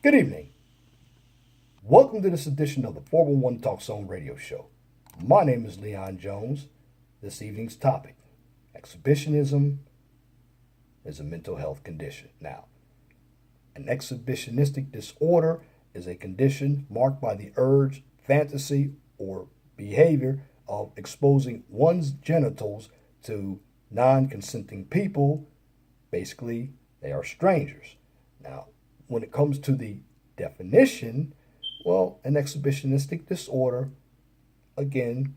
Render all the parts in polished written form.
Good evening. Welcome to this edition of the 411 Talk Zone radio show. My name is Leon Jones. This evening's topic: exhibitionism is a mental health condition. Now, an exhibitionistic disorder is a condition marked by the urge, fantasy, or behavior of exposing one's genitals to non consenting people. Basically, they are strangers. Now, when it comes to the definition, well, an exhibitionistic disorder, again,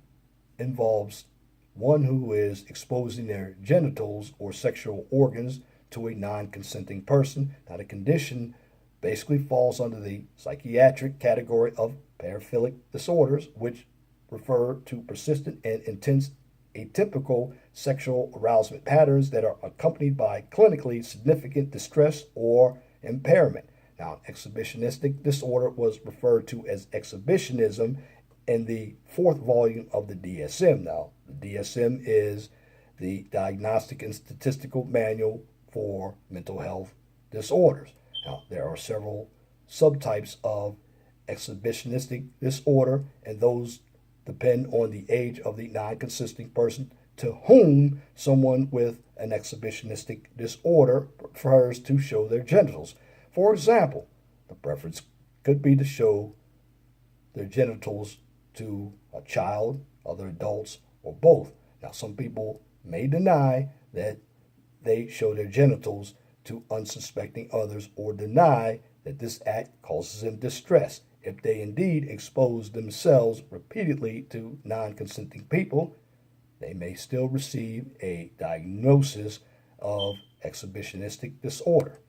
involves one who is exposing their genitals or sexual organs to a non consenting person. Now, the condition basically falls under the psychiatric category of paraphilic disorders, which refer to persistent and intense atypical sexual arousement patterns that are accompanied by clinically significant distress or impairment. Now, exhibitionistic disorder was referred to as exhibitionism in the fourth volume of the DSM. Now, the DSM is the Diagnostic and Statistical Manual for Mental Health Disorders. Now, there are several subtypes of exhibitionistic disorder, and those depend on the age of the non consenting person to whom someone with an exhibitionistic disorder prefers to show their genitals. For example, the preference could be to show their genitals to a child, other adults, or both. Now, some people may deny that they show their genitals to unsuspecting others or deny that this act causes them distress. If they indeed expose themselves repeatedly to non consenting people, they may still receive a diagnosis of exhibitionistic disorder.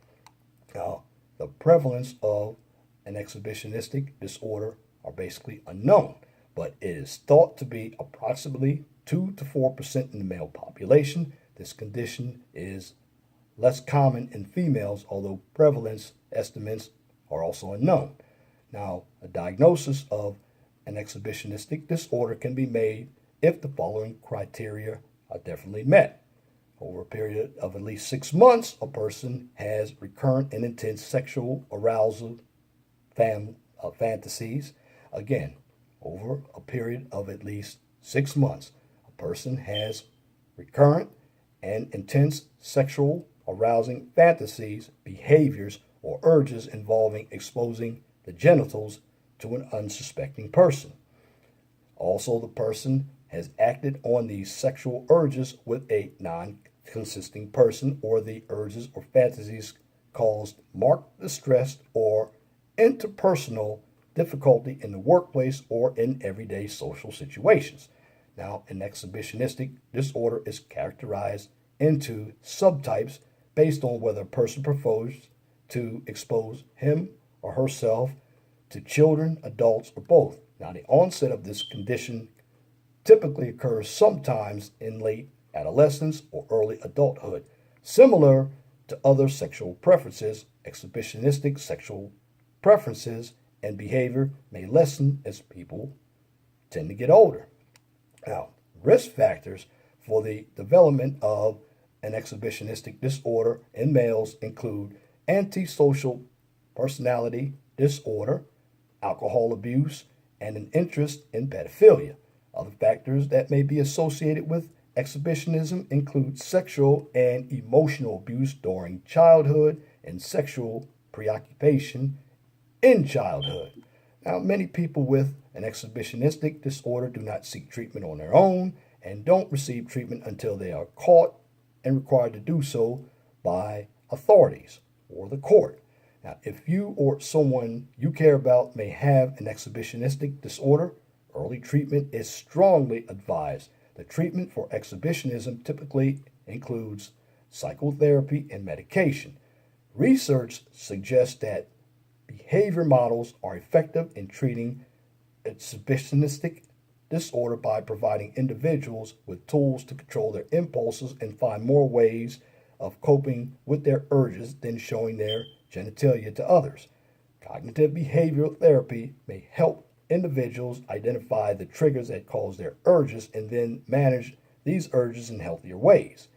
Now, the prevalence of an exhibitionistic disorder are basically unknown, but it is thought to be approximately 2 to 4% in the male population. This condition is less common in females, although prevalence estimates are also unknown. Now, a diagnosis of an exhibitionistic disorder can be made if the following criteria are definitely met. Over a period of at least 6 months, a person has recurrent and intense sexual arousal fantasies. Again, over a period of at least 6 months, a person has recurrent and intense sexual arousing fantasies, behaviors, or urges involving exposing the genitals to an unsuspecting person. Also, the person has acted on these sexual urges with a non consisting person, or the urges or fantasies caused marked distress or interpersonal difficulty in the workplace or in everyday social situations. Now, an exhibitionistic disorder is characterized into subtypes based on whether a person prefers to expose him or herself to children, adults, or both. Now, the onset of this condition typically occurs sometimes in late adolescence or early adulthood. Similar to other sexual preferences, exhibitionistic sexual preferences and behavior may lessen as people tend to get older. Now, risk factors for the development of an exhibitionistic disorder in males include antisocial personality disorder, alcohol abuse, and an interest in pedophilia. Other factors that may be associated with exhibitionism include sexual and emotional abuse during childhood and sexual preoccupation in childhood. Now, many people with an exhibitionistic disorder do not seek treatment on their own and don't receive treatment until they are caught and required to do so by authorities or the court. Now, if you or someone you care about may have an exhibitionistic disorder, early treatment is strongly advised. The treatment for exhibitionism typically includes psychotherapy and medication. Research suggests that behavior models are effective in treating exhibitionistic disorder by providing individuals with tools to control their impulses and find more ways of coping with their urges than showing their genitalia to others. Cognitive behavioral therapy may help individuals identify the triggers that cause their urges and then manage these urges in healthier ways.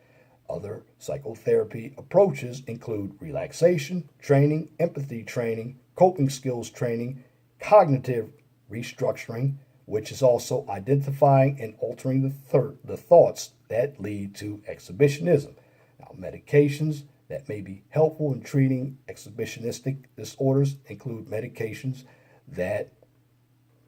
Other psychotherapy approaches include relaxation training, empathy training, coping skills training, cognitive restructuring, which is also identifying and altering the thoughts that lead to exhibitionism. Now, medications that may be helpful in treating exhibitionistic disorders include medications that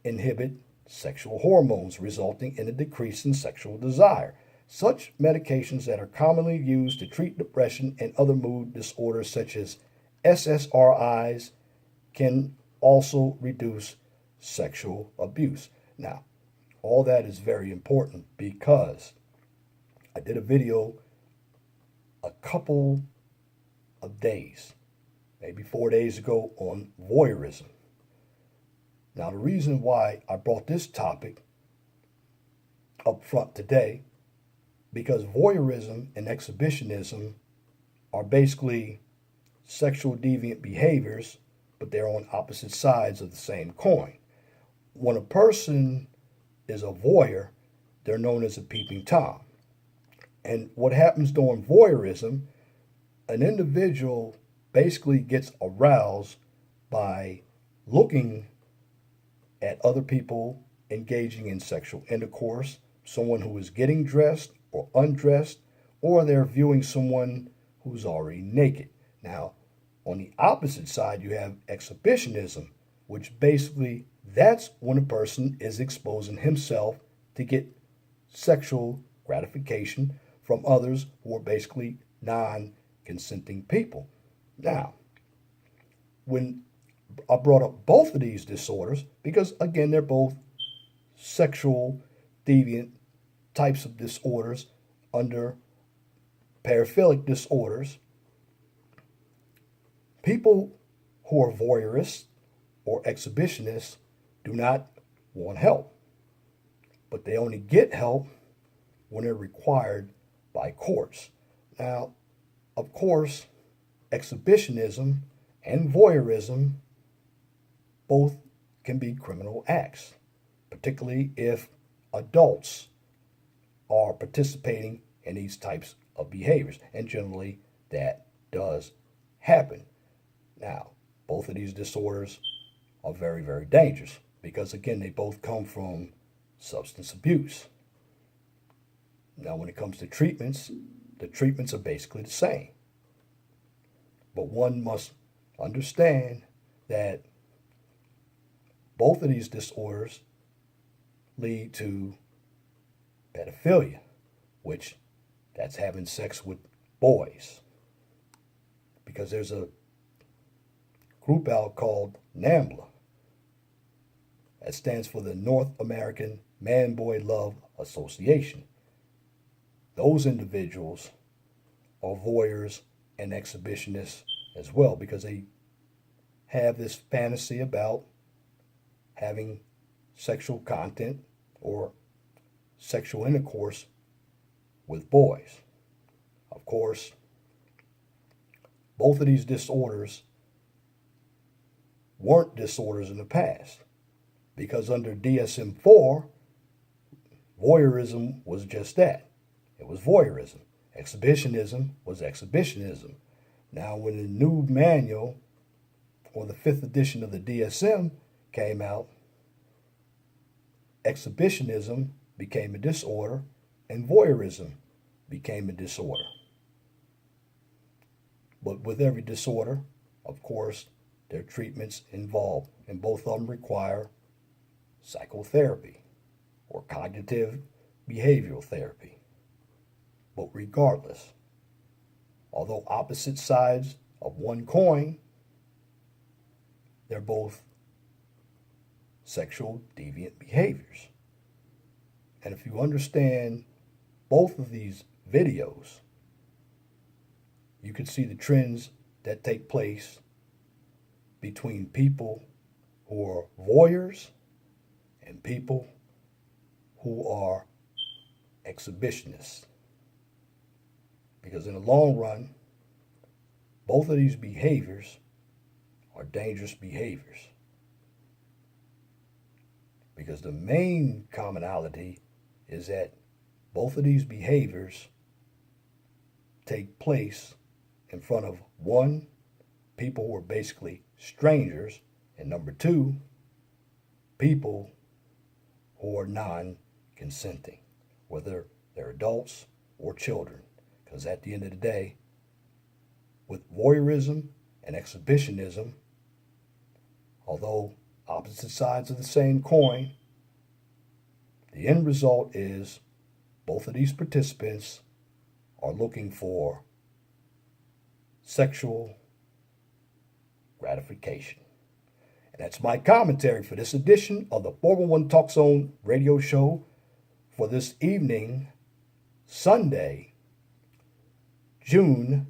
inhibit sexual hormones, resulting in a decrease in sexual desire. Such medications that are commonly used to treat depression and other mood disorders, such as SSRIs, can also reduce sexual abuse. Now, all that is very important because I did a video a couple of days, maybe 4 days ago, on voyeurism. Now, the reason why I brought this topic up front today, because voyeurism and exhibitionism are basically sexual deviant behaviors, but they're on opposite sides of the same coin. When a person is a voyeur, they're known as a peeping Tom. And what happens during voyeurism, an individual basically gets aroused by looking at other people engaging in sexual intercourse, someone who is getting dressed or undressed, or they're viewing someone who's already naked. Now, on the opposite side, you have exhibitionism, which basically that's when a person is exposing himself to get sexual gratification from others who are basically non consenting people. Now, when I brought up both of these disorders, because again, they're both sexual deviant types of disorders under paraphilic disorders, people who are voyeurists or exhibitionists do not want help, but they only get help when they're required by courts. Now, of course, exhibitionism and voyeurism both can be criminal acts, particularly if adults are participating in these types of behaviors, and generally that does happen. Now, both of these disorders are very, very dangerous because, again, they both come from substance abuse. Now, when it comes to treatments, the treatments are basically the same. But one must understand that both of these disorders lead to pedophilia, which that's having sex with boys. Because there's a group out called NAMBLA. That stands for the North American Man-Boy Love Association. Those individuals are voyeurs and exhibitionists as well because they have this fantasy about having sexual content or sexual intercourse with boys. Of course, both of these disorders weren't disorders in the past because under DSM-4, voyeurism was just that. It was voyeurism. Exhibitionism was exhibitionism. Now, when the new manual or the 5th edition of the DSM came out, exhibitionism became a disorder and voyeurism became a disorder. But with every disorder, of course, their treatments involved, and both of them require psychotherapy or cognitive behavioral therapy. But regardless, although opposite sides of one coin, they're both sexual deviant behaviors. And if you understand both of these videos, you can see the trends that take place between people who are voyeurs and people who are exhibitionists. Because in the long run, both of these behaviors are dangerous behaviors. Because the main commonality is that both of these behaviors take place in front of one, people who are basically strangers, and number two, people who are non-consenting, whether they're adults or children. Because at the end of the day, with voyeurism and exhibitionism, although opposite sides of the same coin, the end result is both of these participants are looking for sexual gratification. And that's my commentary for this edition of the 411 Talk Zone radio show for this evening, Sunday, June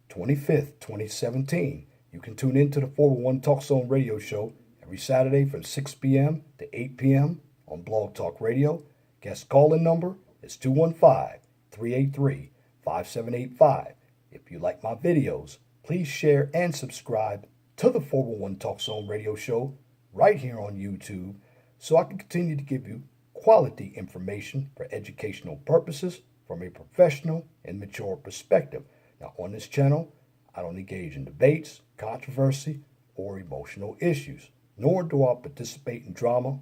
25th, 2017. You can tune in to the 411 Talk Zone radio show every Saturday from 6 p.m. to 8 p.m. on Blog Talk Radio. Guest call-in number is 215-383-5785. If you like my videos, please share and subscribe to the 411 Talk Zone radio show right here on YouTube so I can continue to give you quality information for educational purposes from a professional and mature perspective. Now, on this channel, I don't engage in debates, controversy, or emotional issues, nor do I participate in drama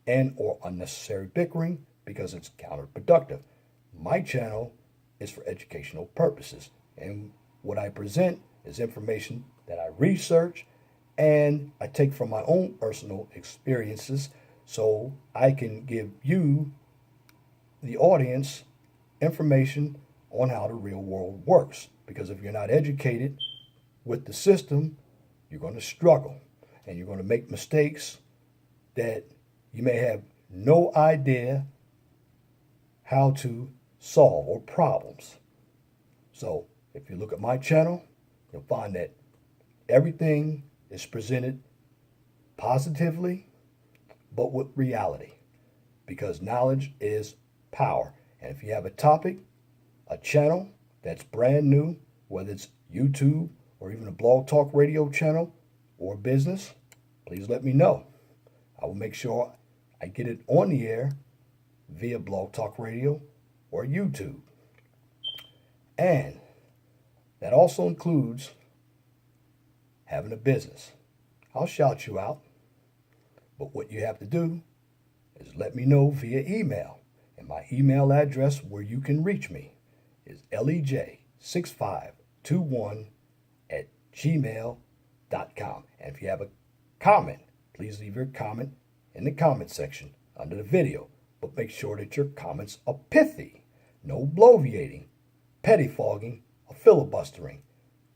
and or unnecessary bickering because it's counterproductive. My channel is for educational purposes, and what I present is information that I research and I take from my own personal experiences so I can give you, the audience, information on how the real world works. Because if you're not educated with the system, you're going to struggle and you're going to make mistakes that you may have no idea how to solve, or problems. So if you look at my channel, you'll find that everything is presented positively, but with reality, because knowledge is power. And if you have a topic, a channel that's brand new, whether it's YouTube or even a Blog Talk Radio channel or business, please let me know. I will make sure I get it on the air via Blog Talk Radio or YouTube. And that also includes having a business. I'll shout you out, but what you have to do is let me know via email. And my email address where you can reach me is lej6521@gmail.com. And if you have a comment, please leave your comment in the comment section under the video. But make sure that your comments are pithy. No bloviating, pettifogging, or filibustering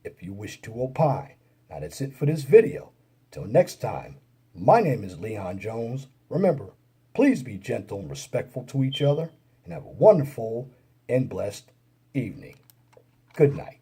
if you wish to opine. Now that's it for this video. Till next time, my name is Leon Jones. Remember, please be gentle and respectful to each other and have a wonderful and blessed evening. Good night.